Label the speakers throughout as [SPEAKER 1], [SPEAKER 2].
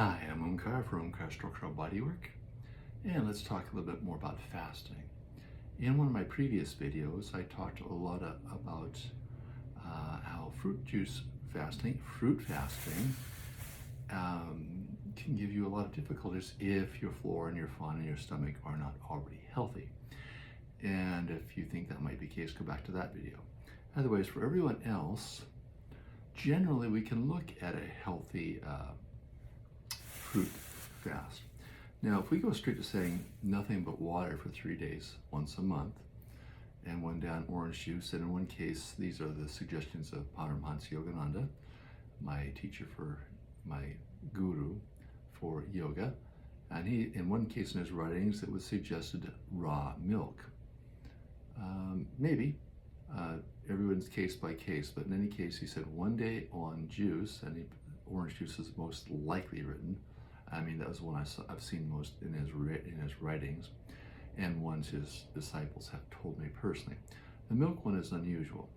[SPEAKER 1] Hi, I'm Omkar from Omkar Structural Bodywork, and let's talk a little bit more about fasting. In one of my previous videos, I talked a lot about how fruit fasting, can give you a lot of difficulties if your flora and your fauna and your stomach are not already healthy. And if you think that might be the case, go back to that video. Otherwise, for everyone else, generally we can look at a healthy fruit fast. Now, if we go straight to saying nothing but water for 3 days, once a month, and one down orange juice, and in one case, these are the suggestions of Paramahansa Yogananda, my teacher my guru for yoga, and he, in one case in his writings, it was suggested raw milk. Maybe, everyone's case by case, but in any case, he said 1 day on juice, and orange juice is most likely written. I mean, that was one I've seen most in his writings, and ones his disciples have told me personally. The milk one is unusual.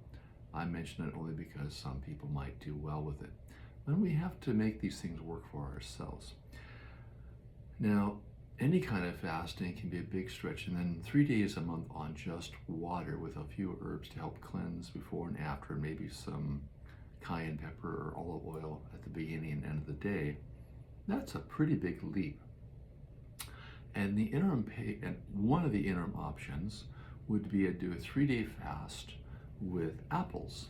[SPEAKER 1] I mention it only because some people might do well with it. And we have to make these things work for ourselves. Now, any kind of fasting can be a big stretch, and then 3 days a month on just water with a few herbs to help cleanse before and after, maybe some cayenne pepper or olive oil at the beginning and end of the day. That's a pretty big leap. And one of the interim options would be to do a 3-day fast with apples.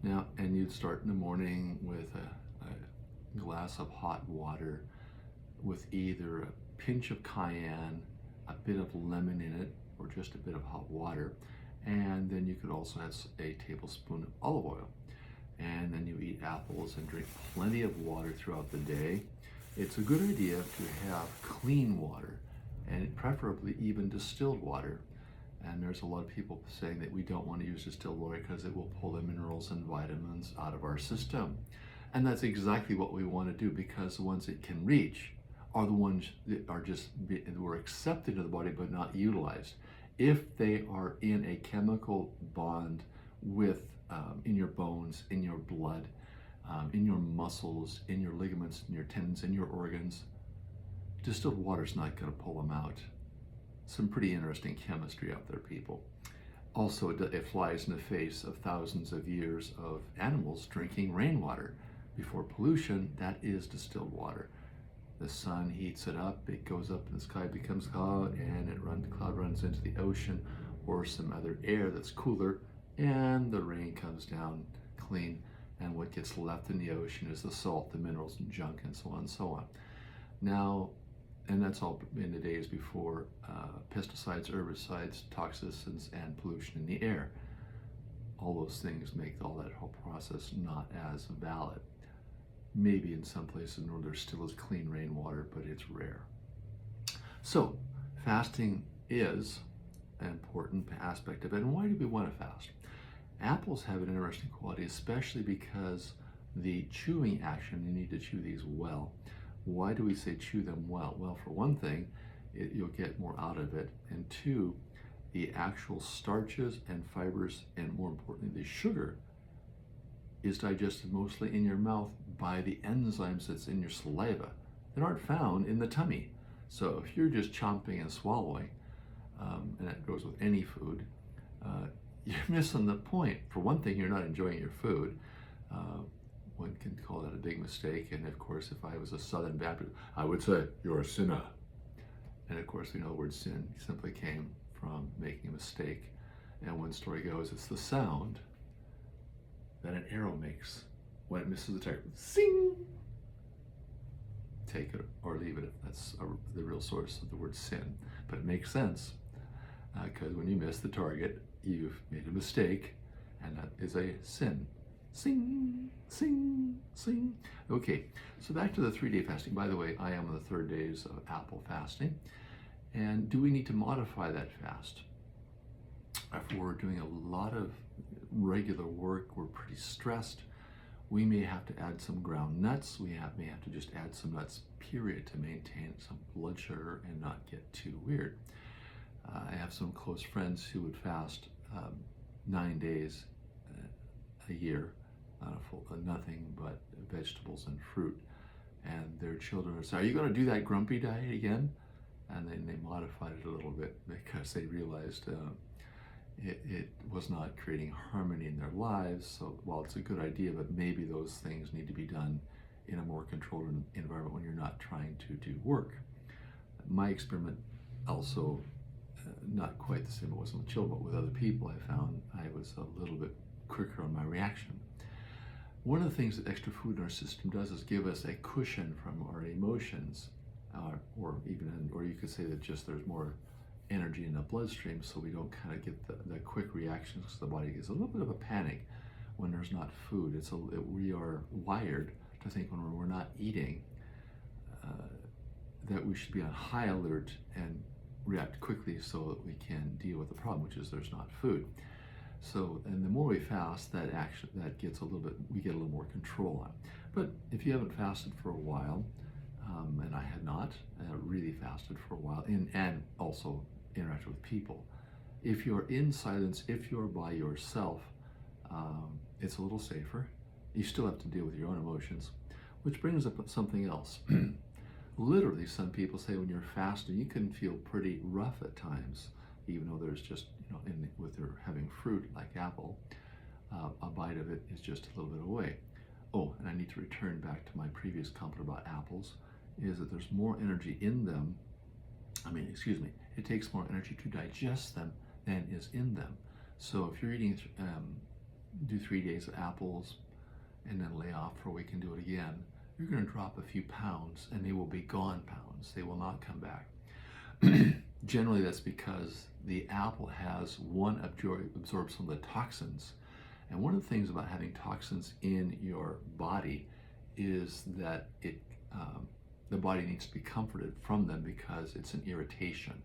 [SPEAKER 1] Now, and you'd start in the morning with a glass of hot water with either a pinch of cayenne, a bit of lemon in it, or just a bit of hot water. And then you could also add a tablespoon of olive oil. And then you eat apples and drink plenty of water throughout the day. It's a good idea to have clean water, and preferably even distilled water. And there's a lot of people saying that we don't want to use distilled water because it will pull the minerals and vitamins out of our system. And that's exactly what we want to do, because the ones it can reach are the ones that were accepted into the body but not utilized. If they are in a chemical bond with in your bones, in your blood, in your muscles, in your ligaments, in your tendons, in your organs, distilled water is not going to pull them out. Some pretty interesting chemistry out there, people. Also, it flies in the face of thousands of years of animals drinking rainwater. Before pollution, that is distilled water. The sun heats it up, it goes up in the sky, becomes cloud, and the cloud runs into the ocean or some other air that's cooler, and the rain comes down clean. And what gets left in the ocean is the salt, the minerals, and junk, and so on and so on. Now, and that's all in the days before pesticides, herbicides, toxins, and pollution in the air. All those things make all that whole process not as valid. Maybe in some places where there still is clean rainwater, but it's rare. So, fasting is an important aspect of it. And why do we want to fast? Apples have an interesting quality, especially because the chewing action, you need to chew these well. Why do we say chew them well? Well, for one thing, you'll get more out of it. And two, the actual starches and fibers, and more importantly, the sugar, is digested mostly in your mouth by the enzymes that's in your saliva that aren't found in the tummy. So if you're just chomping and swallowing, and that goes with any food, you're missing the point. For one thing, you're not enjoying your food. One can call that a big mistake. And of course, if I was a Southern Baptist, I would say, you're a sinner. And of course, we know the word sin simply came from making a mistake. And one story goes, it's the sound that an arrow makes when it misses the target. Sing! Take it or leave it if that's the real source of the word sin. But it makes sense, because when you miss the target, you've made a mistake, and that is a sin. Sing, sing, sing. Okay, so back to the 3-day fasting. By the way, I am on the 3rd days of apple fasting. And do we need to modify that fast? If we're doing a lot of regular work, we're pretty stressed, we may have to add some ground nuts. We may have to just add some nuts, period, to maintain some blood sugar and not get too weird. I have some close friends who would fast 9 days a year, nothing but vegetables and fruit, and they're children would say, "Are you going to do that grumpy diet again?" And then they modified it a little bit because they realized it was not creating harmony in their lives. So while it's a good idea, but maybe those things need to be done in a more controlled environment when you're not trying to do work. My experiment also, not quite the same, it wasn't with children, but with other people, I found I was a little bit quicker on my reaction. One of the things that extra food in our system does is give us a cushion from our emotions, or you could say that just there's more energy in the bloodstream, so we don't kind of get the quick reactions, because the body gets a little bit of a panic when there's not food. We are wired to think when we're not eating that we should be on high alert and react quickly so that we can deal with the problem, which is there's not food. So, and the more we fast, that gets we get a little more control on. But if you haven't fasted for a while, and I had not really fasted for a while, and also interacted with people, if you're in silence, if you're by yourself, it's a little safer. You still have to deal with your own emotions, which brings up something else. Literally, some people say when you're fasting, you can feel pretty rough at times, even though there's just, with their having fruit like apple, a bite of it is just a little bit away. Oh, and I need to return back to my previous comment about apples, is that there's more energy in them. It takes more energy to digest them than is in them. So if you're eating, do 3 days of apples and then lay off for a week and do it again, you're going to drop a few pounds, and they will be gone pounds. They will not come back. Generally, that's because the apple has absorbs some of the toxins. And one of the things about having toxins in your body is that the body needs to be comforted from them because it's an irritation.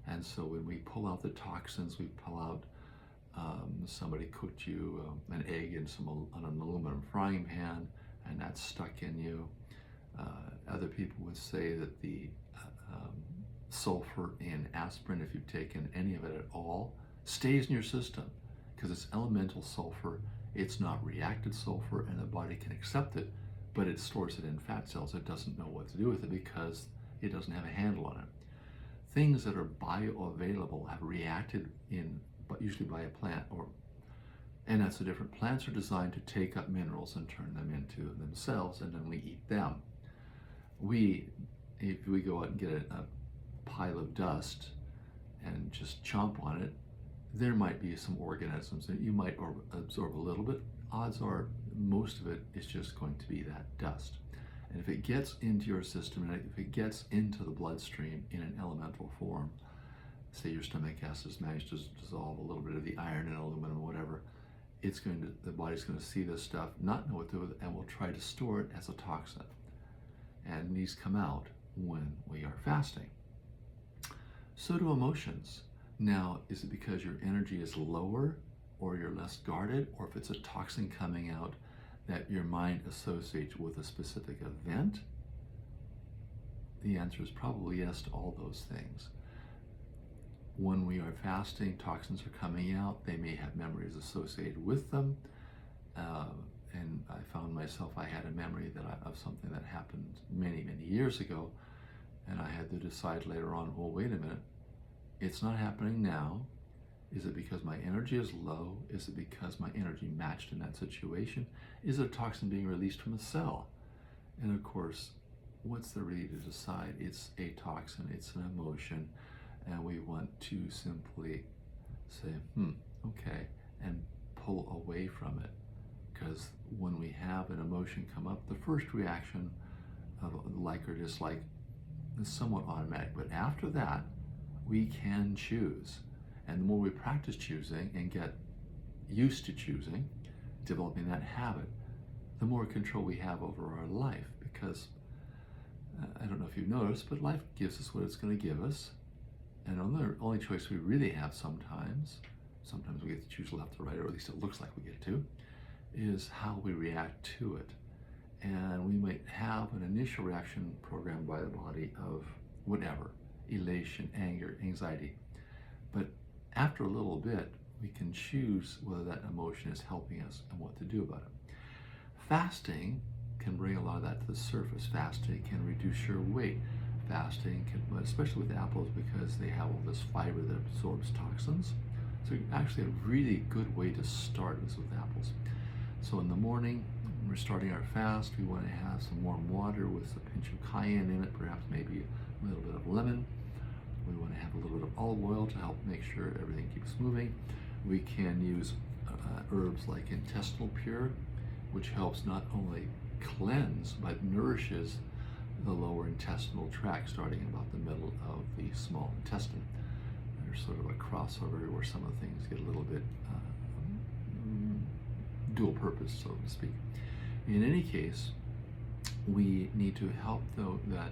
[SPEAKER 1] And so when we pull out the toxins, we pull out, somebody cooked you an egg in on an aluminum frying pan, and that's stuck in you. Other people would say that the sulfur in aspirin, if you've taken any of it at all, stays in your system because it's elemental sulfur. It's not reacted sulfur, and the body can accept it, but it stores it in fat cells. It doesn't know what to do with it because it doesn't have a handle on it. Things that are bioavailable have reacted usually by a plant, and that's the different. Plants are designed to take up minerals and turn them into themselves, and then we eat them. If we go out and get a pile of dust and just chomp on it, there might be some organisms that you might absorb a little bit. Odds are most of it is just going to be that dust. And if it gets into your system, and if it gets into the bloodstream in an elemental form, say your stomach acids manage to dissolve a little bit of the iron and aluminum or whatever, the body's going to see this stuff, not know what to do with it, and will try to store it as a toxin. And these come out when we are fasting. So do emotions. Now, is it because your energy is lower, or you're less guarded, or if it's a toxin coming out that your mind associates with a specific event? The answer is probably yes to all those things. When we are fasting, toxins are coming out. They may have memories associated with them. And I found myself, I had a memory of something that happened many, many years ago. And I had to decide later on, well, wait a minute, it's not happening now. Is it because my energy is low? Is it because my energy matched in that situation? Is it a toxin being released from a cell? And of course, what's there really to decide? It's a toxin, it's an emotion. And we want to simply say, okay, and pull away from it. Because when we have an emotion come up, the first reaction of like or dislike is somewhat automatic. But after that, we can choose. And the more we practice choosing and get used to choosing, developing that habit, the more control we have over our life. Because I don't know if you've noticed, but life gives us what it's going to give us. And the only choice we really have sometimes we get to choose left or right, or at least it looks like we get to, is how we react to it. And we might have an initial reaction programmed by the body of whatever, elation, anger, anxiety. But after a little bit, we can choose whether that emotion is helping us and what to do about it. Fasting can bring a lot of that to the surface. Fasting can reduce your weight. Fasting can, especially with apples, because they have all this fiber that absorbs toxins. So actually a really good way to start is with apples. So in the morning, when we're starting our fast, we want to have some warm water with a pinch of cayenne in it, perhaps maybe a little bit of lemon. We want to have a little bit of olive oil to help make sure everything keeps moving. We can use herbs like intestinal pure, which helps not only cleanse but nourishes the lower intestinal tract, starting about the middle of the small intestine. There's sort of a crossover where some of the things get a little bit dual purpose, so to speak. In any case, we need to help that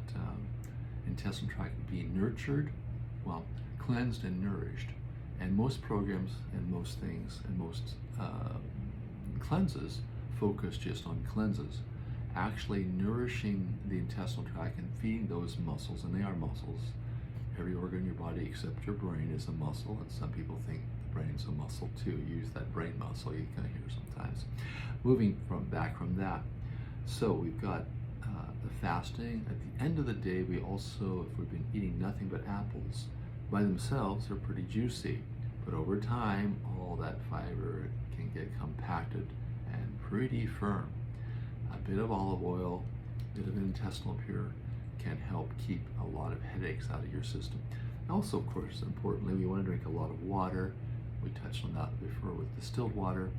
[SPEAKER 1] intestinal tract be nurtured, well, cleansed and nourished. And most programs and most things and most cleanses focus just on cleanses. Actually nourishing the intestinal tract and feeding those muscles, and they are muscles. Every organ in your body except your brain is a muscle, and some people think the brain's a muscle too. Use that brain muscle, you can hear sometimes. Moving back from that, so we've got the fasting. At the end of the day, we also, if we've been eating nothing but apples, by themselves are pretty juicy, but over time, all that fiber can get compacted and pretty firm. A bit of olive oil, a bit of intestinal pure can help keep a lot of headaches out of your system. Also, of course, importantly, we want to drink a lot of water. We touched on that before with distilled water.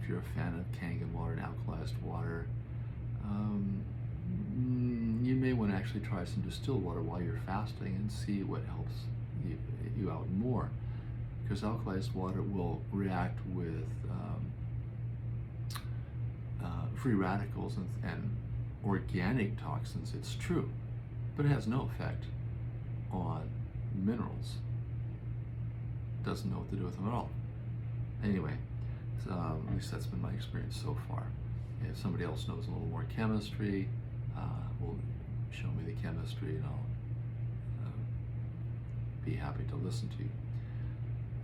[SPEAKER 1] If you're a fan of Kangen water and alkalized water, you may want to actually try some distilled water while you're fasting and see what helps you out more. Because alkalized water will react with free radicals and organic toxins, it's true, but it has no effect on minerals. Doesn't know what to do with them at all. Anyway, at least that's been my experience so far. If somebody else knows a little more chemistry, will show me the chemistry, and I'll be happy to listen to you.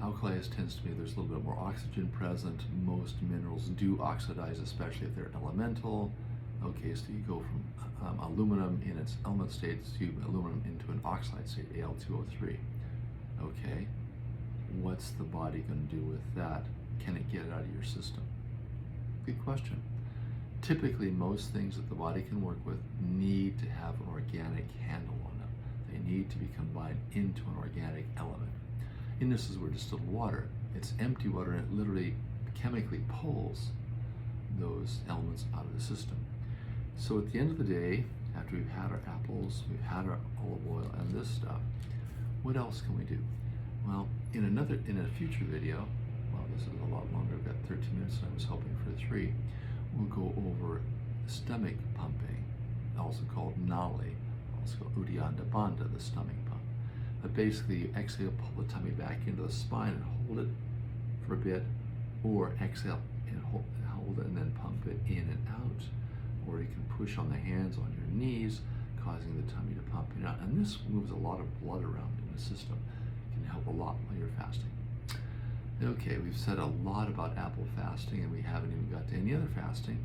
[SPEAKER 1] Alkalized tends to be there's a little bit more oxygen present. Most minerals do oxidize, especially if they're elemental. Okay, so you go from aluminum in its element state to aluminum into an oxide state, Al2O3. Okay, what's the body going to do with that? Can it get it out of your system? Good question. Typically, most things that the body can work with need to have an organic handle on them. They need to be combined into an organic element. And this is where distilled water, it's empty water, and it literally chemically pulls those elements out of the system. So at the end of the day, after we've had our apples, we've had our olive oil and this stuff, what else can we do? Well, in a future video, well, this is a lot longer, I've got 13 minutes and I was hoping for 3, we'll go over stomach pumping, also called Nali, also called Uddiyana Bandha, the stomach pump. But basically, you exhale, pull the tummy back into the spine and hold it for a bit, or exhale and hold it and then pump it in and out. Or you can push on the hands on your knees, causing the tummy to pump in and out. And this moves a lot of blood around in the system. It can help a lot while you're fasting. Okay, we've said a lot about apple fasting, and we haven't even got to any other fasting.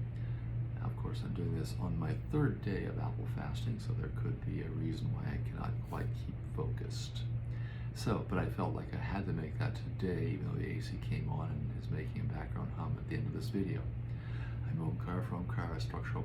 [SPEAKER 1] Now, of course, I'm doing this on my 3rd day of apple fasting, so there could be a reason why I cannot quite keep focused. So, but I felt like I had to make that today, even though the AC came on and is making a background hum at the end of this video. I'm Omkar from Omkara Structural